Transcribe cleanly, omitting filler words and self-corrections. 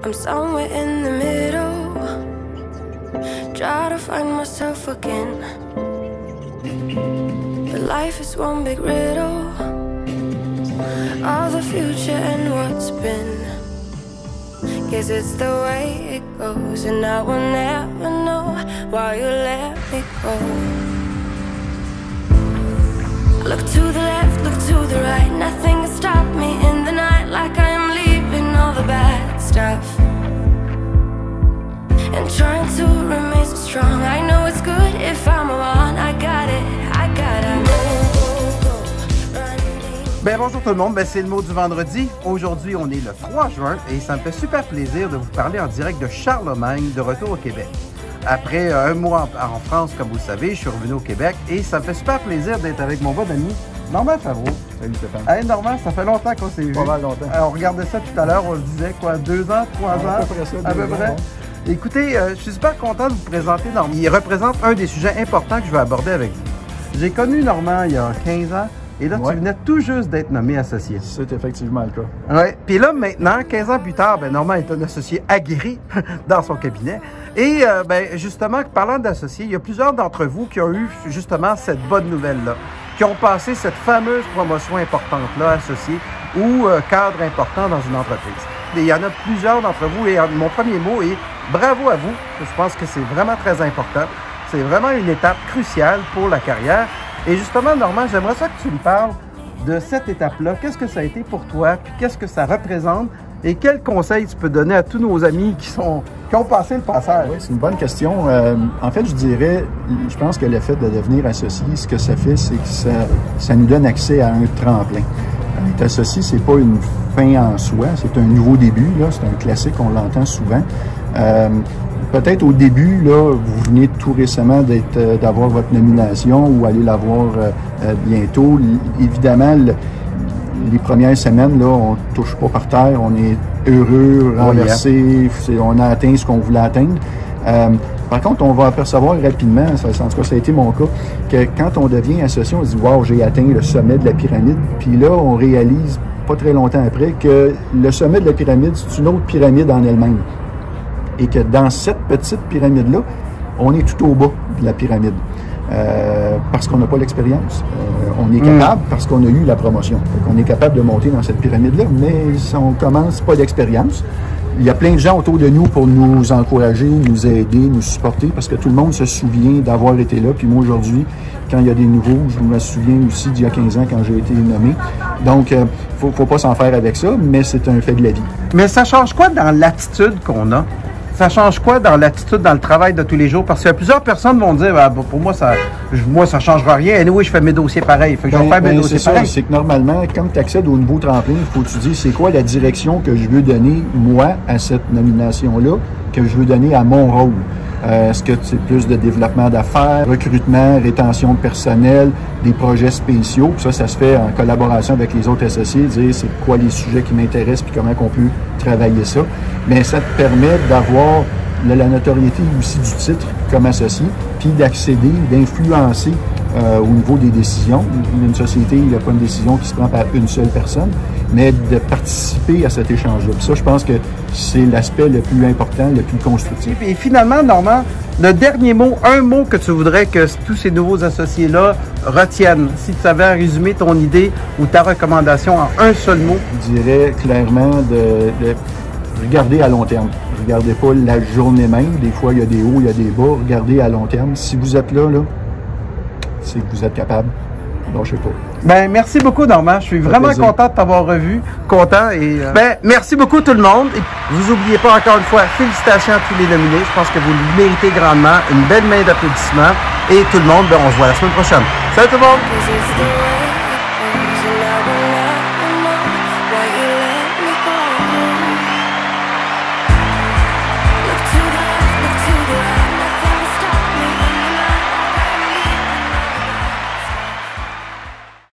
I'm somewhere in the middle, try to find myself again. But life is one big riddle, all the future and what's been. Guess it's the way it goes, and I will never know why you let me go. Look to the left, look to the right, nothing can stop me in the night, like I am leaving all the bad stuff and trying to remain so strong. I know it's good if I'm alone, I got it, Ben bonjour tout le monde, ben c'est le mot du vendredi. Aujourd'hui, on est le 3 juin et ça me fait super plaisir de vous parler en direct de Charlemagne, de retour au Québec. Après un mois en France, comme vous le savez, je suis revenu au Québec et ça me fait super plaisir d'être avec mon bon ami Normand Favreau. Salut Stéphane. Hey Normand, ça fait longtemps qu'on s'est vu. Pas mal longtemps. On regardait ça tout à l'heure, on se disait quoi, 2 ans, 3 ans? À peu près. Ouais. Écoutez, je suis super content de vous présenter Normand. Il représente un des sujets importants que je vais aborder avec vous. J'ai connu Normand il y a 15 ans. Et là, tu venais tout juste d'être nommé associé. C'est effectivement le cas. Oui. Puis là, maintenant, 15 ans plus tard, ben, Normand est un associé aguerri dans son cabinet. Et ben, justement, parlant d'associés, il y a plusieurs d'entre vous qui ont eu justement cette bonne nouvelle-là, qui ont passé cette fameuse promotion importante-là, associé ou cadre important dans une entreprise. Et il y en a plusieurs d'entre vous et mon premier mot est bravo à vous. Je pense que c'est vraiment très important. C'est vraiment une étape cruciale pour la carrière. Et justement, Normand, j'aimerais ça que tu me parles de cette étape-là. Qu'est-ce que ça a été pour toi? Puis qu'est-ce que ça représente? Et quels conseils tu peux donner à tous nos amis qui ont passé le passage? Oui, c'est une bonne question. En fait, je pense que le fait de devenir associé, ce que ça fait, c'est que ça nous donne accès à un tremplin. Être associé, c'est pas une fin en soi, c'est un nouveau début. Là, c'est un classique, on l'entend souvent. Peut-être au début, là, vous venez tout récemment d'avoir votre nomination ou allez l'avoir bientôt. Évidemment, les premières semaines, là, on ne touche pas par terre, on est heureux, renversé, on a atteint ce qu'on voulait atteindre. Par contre, on va apercevoir rapidement, en tout cas ça a été mon cas, que quand on devient associé, on se dit « Wow, j'ai atteint le sommet de la pyramide ». Puis là, on réalise pas très longtemps après que le sommet de la pyramide, c'est une autre pyramide en elle-même. Et que dans cette petite pyramide-là, on est tout au bas de la pyramide. Parce qu'on n'a pas l'expérience. On est capable parce qu'on a eu la promotion. On est capable de monter dans cette pyramide-là, mais on commence pas d'expérience. Il y a plein de gens autour de nous pour nous encourager, nous aider, nous supporter, parce que tout le monde se souvient d'avoir été là. Puis moi, aujourd'hui, quand il y a des nouveaux, je me souviens aussi d'il y a 15 ans quand j'ai été nommé. Donc, faut pas s'en faire avec ça, mais c'est un fait de la vie. Mais ça change quoi dans l'attitude qu'on a? Ça change quoi dans l'attitude, dans le travail de tous les jours? Parce que plusieurs personnes vont dire, ah, pour moi, ça changera rien. Et oui, je fais mes dossiers pareils. Fait que je vais faire mes dossiers pareils. C'est que normalement, quand tu accèdes au nouveau tremplin, il faut que tu dises, c'est quoi la direction que je veux donner, moi, à cette nomination-là, que je veux donner à mon rôle? Est-ce que c'est plus de développement d'affaires, recrutement, rétention de personnel, des projets spéciaux? Puis ça se fait en collaboration avec les autres associés, dire c'est quoi les sujets qui m'intéressent puis comment on peut travailler ça. Mais ça te permet d'avoir la notoriété aussi du titre comme associé, puis d'accéder, d'influencer au niveau des décisions. Une société, il n'y a pas une décision qui se prend par une seule personne, mais de participer à cet échange-là. Puis ça, je pense que c'est l'aspect le plus important, le plus constructif. Et finalement, Normand, le dernier mot, un mot que tu voudrais que tous ces nouveaux associés-là retiennent, si tu savais résumer ton idée ou ta recommandation en un seul mot? Je dirais clairement de regarder à long terme. Regardez pas la journée même. Des fois, il y a des hauts, il y a des bas. Regardez à long terme. Si vous êtes là, c'est que vous êtes capable. Lâchez pas. Ben, merci beaucoup, Normand. Je suis vraiment content de t'avoir revu. Content. Et ben, merci beaucoup, tout le monde. Et vous n'oubliez pas, encore une fois, félicitations à tous les nominés. Je pense que vous le méritez grandement. Une belle main d'applaudissements. Et tout le monde, ben, on se voit la semaine prochaine. Salut tout le monde!